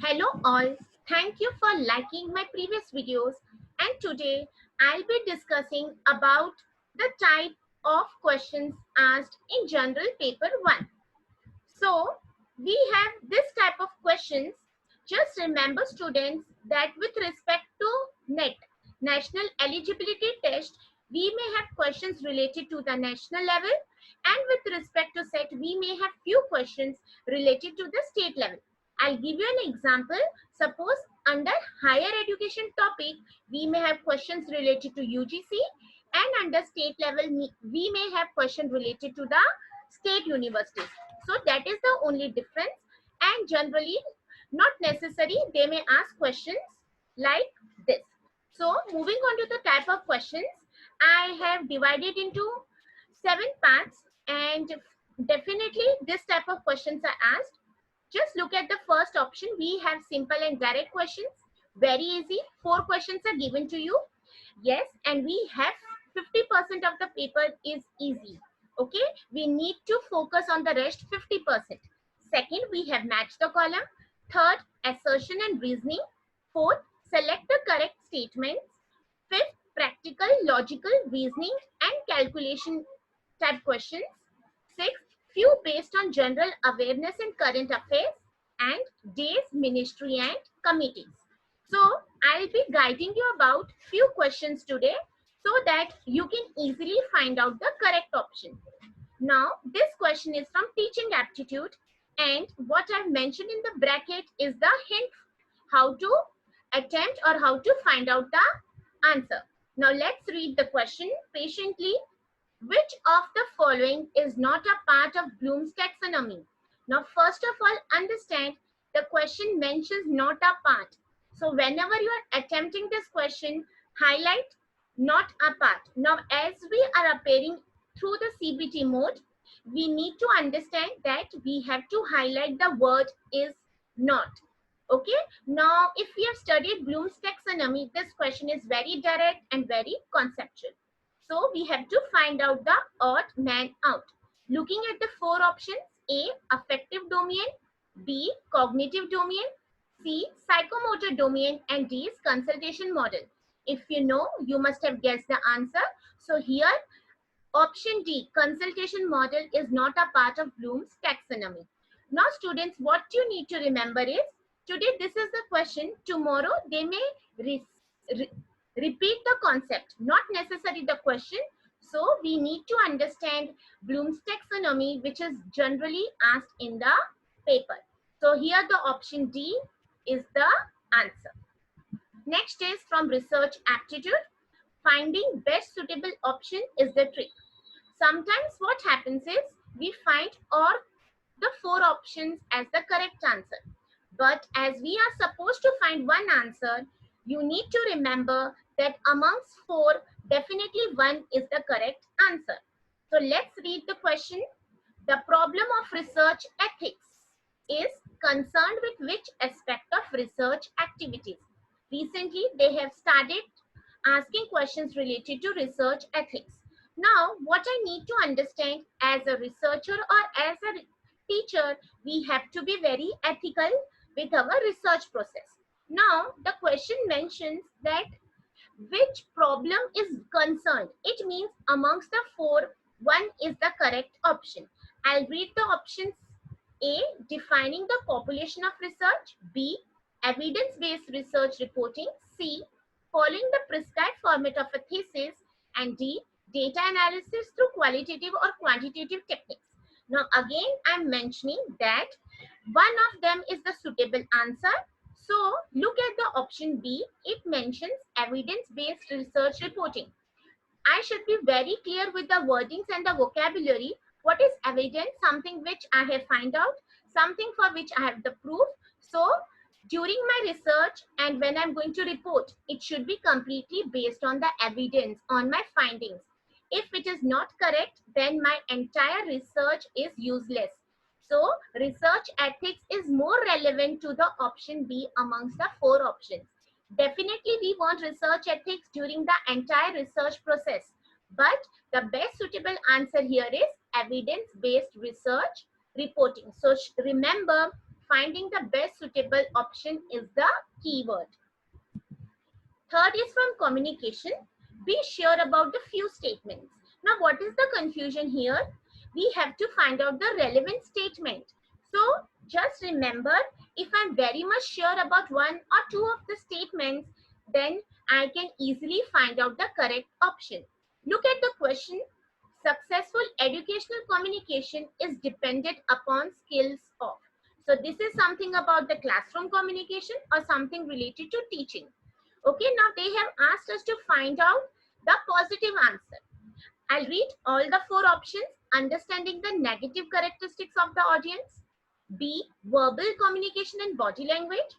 Hello all, thank you for liking my previous videos, and today I'll be discussing about the type of questions asked in general paper 1. So we have this type of questions. Just remember students that with respect to national eligibility test, we may have questions related to the national level, and with respect to set we may have few questions related to the state level. I'll give you an example. Suppose under higher education topic we may have questions related to UGC, and under state level we may have questions related to the state universities. So that is the only difference, and generally not necessary they may ask questions like this. So moving on to the type of questions, I have divided into 7 parts, and definitely this type of questions are asked. Just look at the first option. We have simple and direct questions, very easy. 4 questions are given to you. Yes, and we have 50% of the paper is easy. Okay, we need to focus on the rest 50%. Second, we have match the column. Third, assertion and reasoning. Fourth, select the correct statements. Fifth, practical, logical, reasoning and calculation type questions. Sixth, few based on general awareness and current affairs. And days, ministry and committees. So I'll be guiding you about few questions today so that you can easily find out the correct option. Now this question is from teaching aptitude, and what I've mentioned in the bracket is the hint how to attempt or how to find out the answer. Now let's read the question patiently. Which of the following is not a part of Bloom's taxonomy? Now first of all, understand the question mentions not a part. So whenever you are attempting this question, highlight not a part. Now as we are appearing through the CBT mode, we need to understand that we have to highlight the word is not. Okay, now if we have studied Bloom's taxonomy, this question is very direct and very conceptual. So we have to find out the odd man out. Looking at the 4 options: A, affective domain; B, cognitive domain; C, psychomotor domain; and D is consultation model. If you know, you must have guessed the answer. So here, option D, consultation model, is not a part of Bloom's taxonomy. Now students, what you need to remember is, today this is the question, tomorrow they may repeat the concept, not necessarily the question. So we need to understand Bloom's taxonomy, which is generally asked in the paper. So here the option D is the answer. Next is from research aptitude. Finding best suitable option is the trick. Sometimes what happens is we find all the 4 options as the correct answer. But as we are supposed to find one answer, you need to remember that amongst 4, definitely one is the correct answer. So let's read the question. The problem of research ethics is concerned with which aspect of research activities? Recently, they have started asking questions related to research ethics. Now, what I need to understand as a researcher or as a teacher, we have to be very ethical with our research process. Now, the question mentions that which problem is concerned. It means amongst the 4, one is the correct option. I'll read the options. A, defining the population of research; B, evidence-based research reporting; C, following the prescribed format of a thesis; and D, data analysis through qualitative or quantitative techniques. Now again, I'm mentioning that one of them is the suitable answer. So look at the option B. It mentions evidence-based research reporting. I should be very clear with the wordings and the vocabulary. What is evidence? Something which I have found out, something for which I have the proof. So during my research and when I'm going to report, it should be completely based on the evidence, on my findings. If it is not correct, then my entire research is useless. So research ethics is more relevant to the option B amongst the 4 options. Definitely we want research ethics during the entire research process, but the best suitable answer here is evidence-based research reporting. So remember, Finding the best suitable option is the keyword. Third is from communication. Be sure about the few statements. Now, what is the confusion here? We have to find out the relevant statement. So, just remember, if I'm very much sure about one or two of the statements, then I can easily find out the correct option. Look at the question. Successful educational communication is dependent upon skills of. So, this is something about the classroom communication or something related to teaching. Okay, now they have asked us to find out the positive answer. I'll read all the four options. Understanding the negative characteristics of the audience. B. Verbal communication and body language.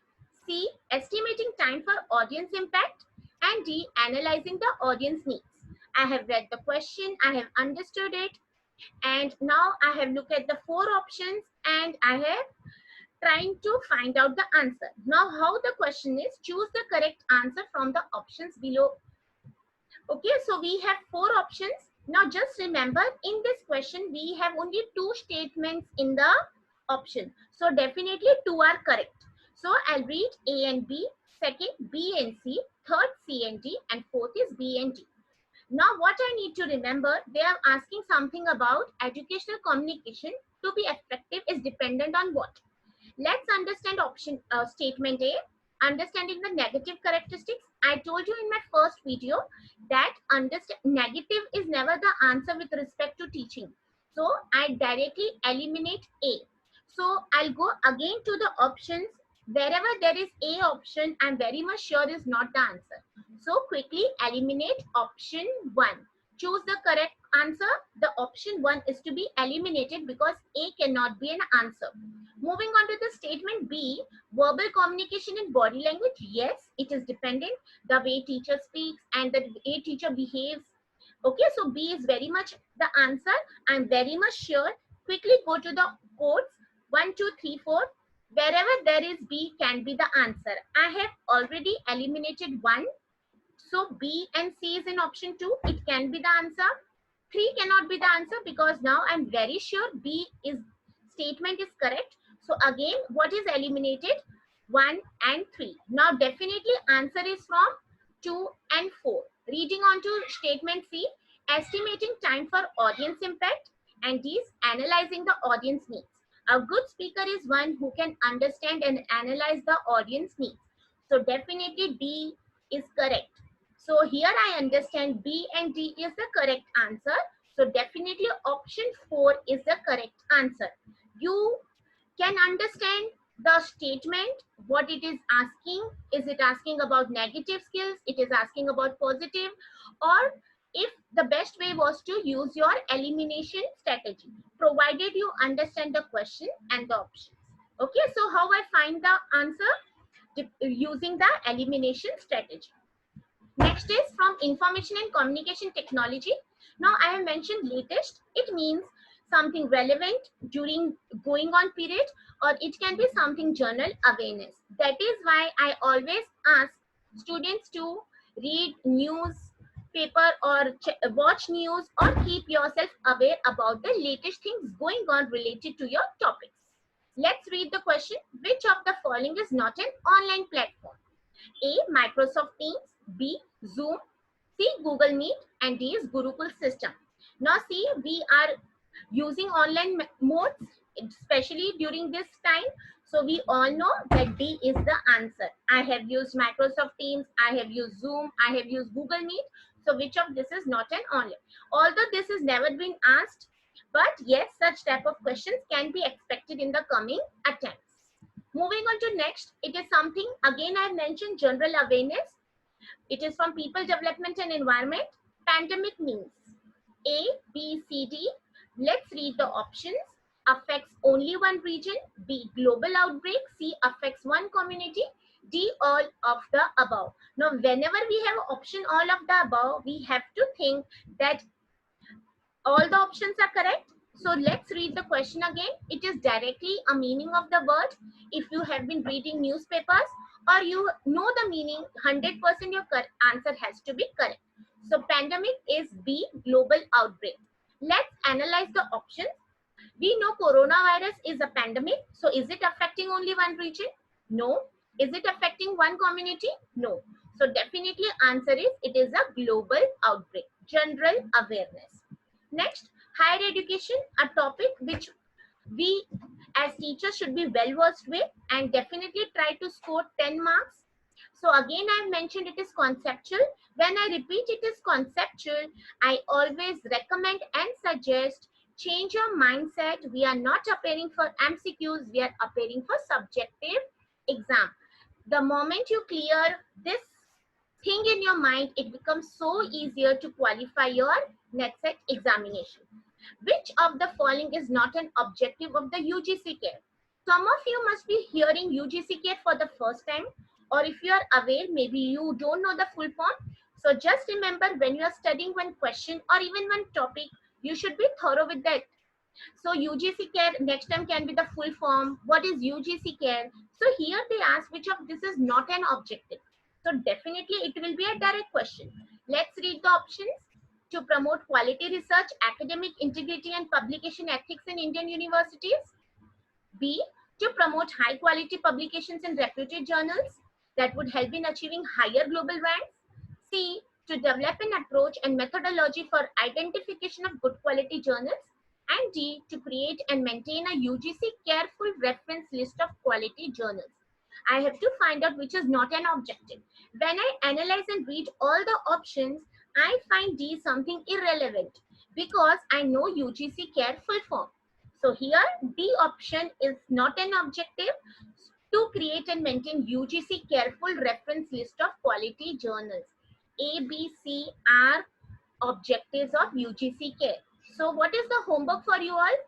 C. Estimating time for audience impact. And D. Analyzing the audience needs. I have read the question, I have understood it, and now I have looked at the four options and I have trying to find out the answer. Now, how the question is, choose the correct answer from the options below. Okay, so we have four options. Now, just remember, in this question, we have only two statements in the option. So, definitely two are correct. So, I'll read A and B, second B and C, third C and D, and fourth is B and D. Now, what I need to remember, they are asking something about educational communication to be effective is dependent on what? Let's understand option statement A, understanding the negative characteristics. I told you in my first video that negative is never the answer with respect to teaching. So I directly eliminate A. So I'll go again to the options. Wherever there is A option, I'm very much sure is not the answer. So quickly eliminate option 1. Choose the correct answer. The option 1 is to be eliminated because A cannot be an answer. Moving on to the statement B, verbal communication and body language. Yes, it is dependent. The way teacher speaks and the way teacher behaves. Okay, so B is very much the answer. I'm very much sure. Quickly go to the codes 1, 2, 3, 4. Wherever there is B can be the answer. I have already eliminated 1. So B and C is in option 2. It can be the answer. 3 cannot be the answer because now I'm very sure B is statement is correct. So again, what is eliminated? 1 and 3. Now definitely answer is from 2 and 4. Reading on to statement C, estimating time for audience impact, and D is analyzing the audience needs. A good speaker is one who can understand and analyze the audience needs. So definitely D is correct. So here I understand B and D is the correct answer. So definitely option 4 is the correct answer. You can understand the statement, what it is asking. Is it asking about negative skills? It is asking about positive, or if the best way was to use your elimination strategy, provided you understand the question and the options. Okay, so how I find the answer? Using the elimination strategy. Next is from information and communication technology. Now I have mentioned latest. It means something relevant during going on period, or it can be something general awareness. That is why I always ask students to read newspaper or watch news or keep yourself aware about the latest things going on related to your topics. Let's read the question. Which of the following is not an online platform? A. Microsoft Teams. B. Zoom. C. Google Meet. And D is Gurukul system. Now see, we are using online modes, especially during this time. So we all know that D is the answer. I have used Microsoft Teams. I have used Zoom. I have used Google Meet. So which of this is not an online? Although this has never been asked, but yes, such type of questions can be expected in the coming attempts. Moving on to next, it is something, again I mentioned general awareness. It is from people development and environment. Pandemic means A, B, C, D. Let's read the options. Affects only one region. B, global outbreak. C, affects one community. D, all of the above. Now, whenever we have option all of the above, we have to think that all the options are correct. So let's read the question again. It is directly a meaning of the word. If you have been reading newspapers or you know the meaning, 100% your answer has to be correct. So pandemic is B, global outbreak. Let's analyze the options. We know coronavirus is a pandemic. So is it affecting only one region? No. Is it affecting one community? No. So definitely answer is it is a global outbreak. General awareness. Next, higher education, a topic which we as teachers should be well versed with and definitely try to score 10 marks. So again, I mentioned it is conceptual. When I repeat it is conceptual, I always recommend and suggest change your mindset. We are not appearing for MCQs, we are appearing for subjective exam. The moment you clear this thing in your mind, it becomes so easier to qualify your next set examination. Which of the following is not an objective of the UGC care? Some of you must be hearing UGC care for the first time, or if you are aware, maybe you don't know the full form. So just remember, when you are studying one question or even one topic, you should be thorough with that. So UGC care next time can be the full form. What is UGC care? So here they ask which of this is not an objective. So definitely it will be a direct question. Let's read the options. To promote quality research, academic integrity and publication ethics in Indian universities. B, to promote high quality publications in reputed journals that would help in achieving higher global ranks. C, to develop an approach and methodology for identification of good quality journals. And D, to create and maintain a UGC careful reference list of quality journals. I have to find out which is not an objective. When I analyze and read all the options, I find D something irrelevant because I know UGC careful form. So here D option is not an objective. To create and maintain UGC careful reference list of quality journals. A, B, C are objectives of UGC care. So what is the homework for you all?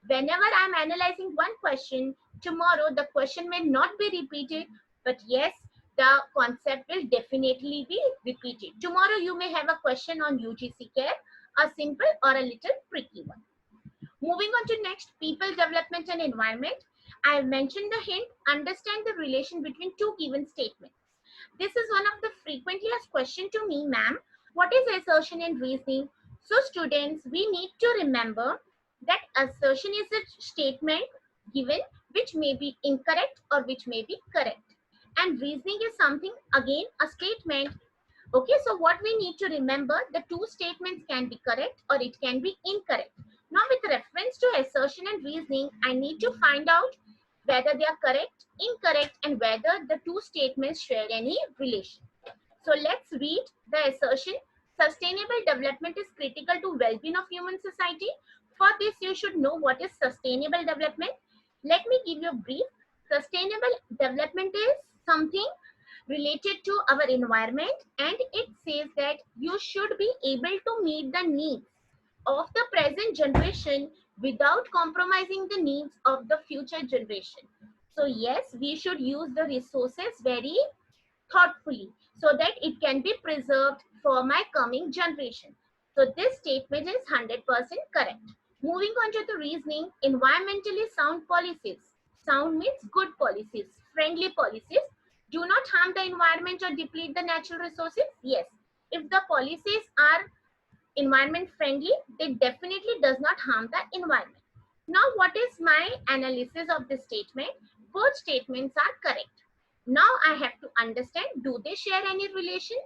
Whenever I'm analyzing one question, tomorrow the question may not be repeated, but yes, the concept will definitely be repeated. Tomorrow you may have a question on UGC care, a simple or a little tricky one. Moving on to next, people development and environment. I have mentioned the hint, understand the relation between two given statements. This is one of the frequently asked question to me, ma'am. What is assertion and reasoning? So students, we need to remember that assertion is a statement given which may be incorrect or which may be correct. And reasoning is something, again, a statement. Okay, so what we need to remember, the two statements can be correct or it can be incorrect. Now with reference to assertion and reasoning, I need to find out whether they are correct, incorrect, and whether the two statements share any relation. So let's read the assertion. Sustainable development is critical to well-being of human society. For this, you should know what is sustainable development. Let me give you a brief. Sustainable development is something related to our environment, and it says that you should be able to meet the needs of the present generation without compromising the needs of the future generation. So yes, we should use the resources very thoughtfully so that it can be preserved for my coming generation. So this statement is 100% correct. Moving on to the reasoning, environmentally sound policies. Sound means good policies, friendly policies. Do not harm the environment or deplete the natural resources. Yes, if the policies are environment friendly, they definitely does not harm the environment. Now, what is my analysis of this statement? Both statements are correct. Now I have to understand, do they share any relation?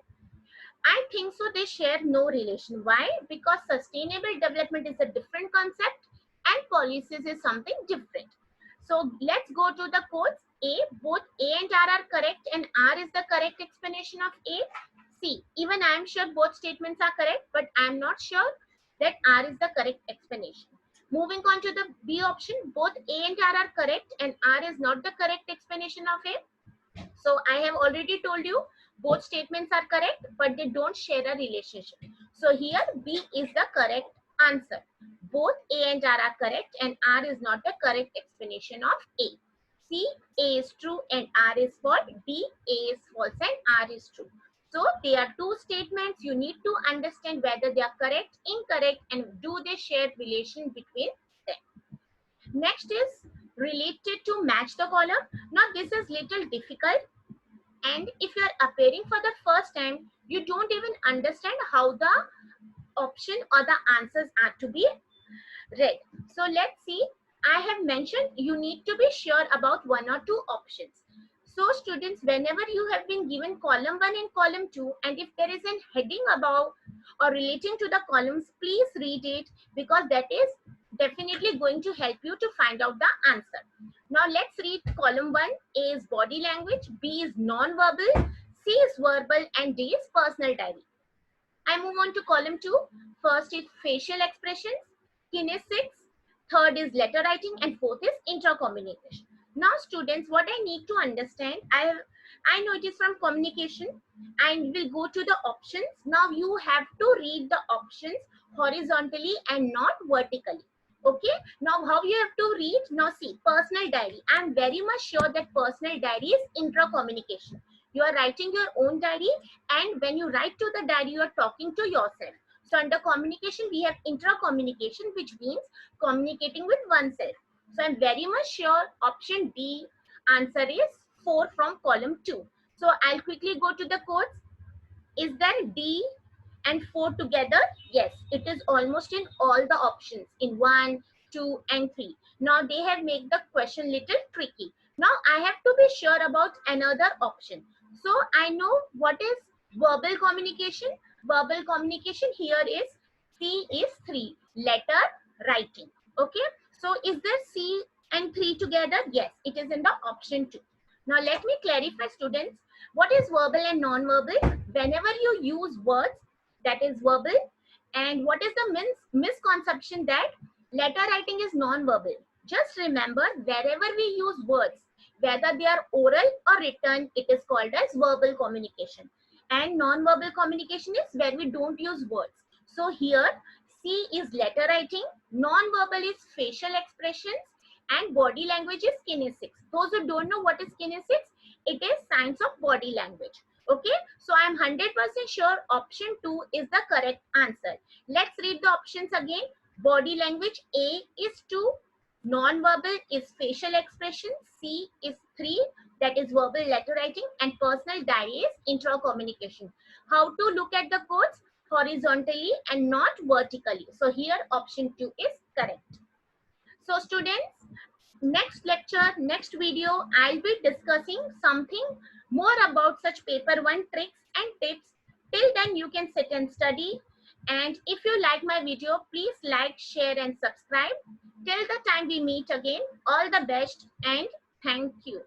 I think so they share no relation. Why? Because sustainable development is a different concept and policies is something different. So let's go to the codes. A, both A and R are correct and R is the correct explanation of A. C, even I am sure both statements are correct, but I am not sure that R is the correct explanation. Moving on to the B option, both A and R are correct and R is not the correct explanation of A. So I have already told you both statements are correct, but they don't share a relationship. So here B is the correct answer. Both A and R are correct and R is not the correct explanation of A. C, A is true and R is false. D, A is false and R is true. So there are two statements. You need to understand whether they are correct, incorrect, and do they share relation between them. Next is related to match the column. Now this is little difficult, and if you are appearing for the first time, you don't even understand how the option or the answers are to be read. So let's see. I have mentioned you need to be sure about one or two options. So students, whenever you have been given column 1 and column 2, and if there is a heading above or relating to the columns, please read it, because that is definitely going to help you to find out the answer. Now let's read column 1. A is body language, B is non-verbal, C is verbal, and D is personal diary. I move on to column 2. First is facial expressions, kinesics, third is letter writing, and fourth is intercommunication. Now students, what I need to understand, I know it is from communication, and we'll go to the options. Now you have to read the options horizontally and not vertically. Okay, now how you have to read? Now see, personal diary. I am very much sure that personal diary is intra-communication. You are writing your own diary, and when you write to the diary, you are talking to yourself. So under communication, we have intra-communication, which means communicating with oneself. So I'm very much sure option B answer is 4 from column 2. So I'll quickly go to the codes. Is there D and 4 together? Yes, it is almost in all the options in 1, 2, and 3. Now they have made the question little tricky. Now I have to be sure about another option. So I know what is verbal communication. Verbal communication here is C is 3, letter writing. Okay, so is there C and 3 together? Yes, it is in the option 2. Now let me clarify students, what is verbal and non-verbal? Whenever you use words, that is verbal. And what is the misconception that letter writing is non-verbal? Just remember, wherever we use words, whether they are oral or written, it is called as verbal communication. And non-verbal communication is where we don't use words. So here, C is letter writing, non-verbal is facial expressions, and body language is kinesics. Those who don't know what is kinesics, it is science of body language. Okay, so I am 100% sure option 2 is the correct answer. Let's read the options again. Body language, A is 2, non-verbal is facial expression, C is 3, that is verbal letter writing, and personal diary is intra-communication. How to look at the codes? Horizontally and not vertically. So here option 2 is correct. So students, next lecture, next video, I'll be discussing something more about such paper 1 tricks and tips. Till then, you can sit and study. And if you like my video, please like, share, and subscribe. Till the time we meet again, all the best and thank you.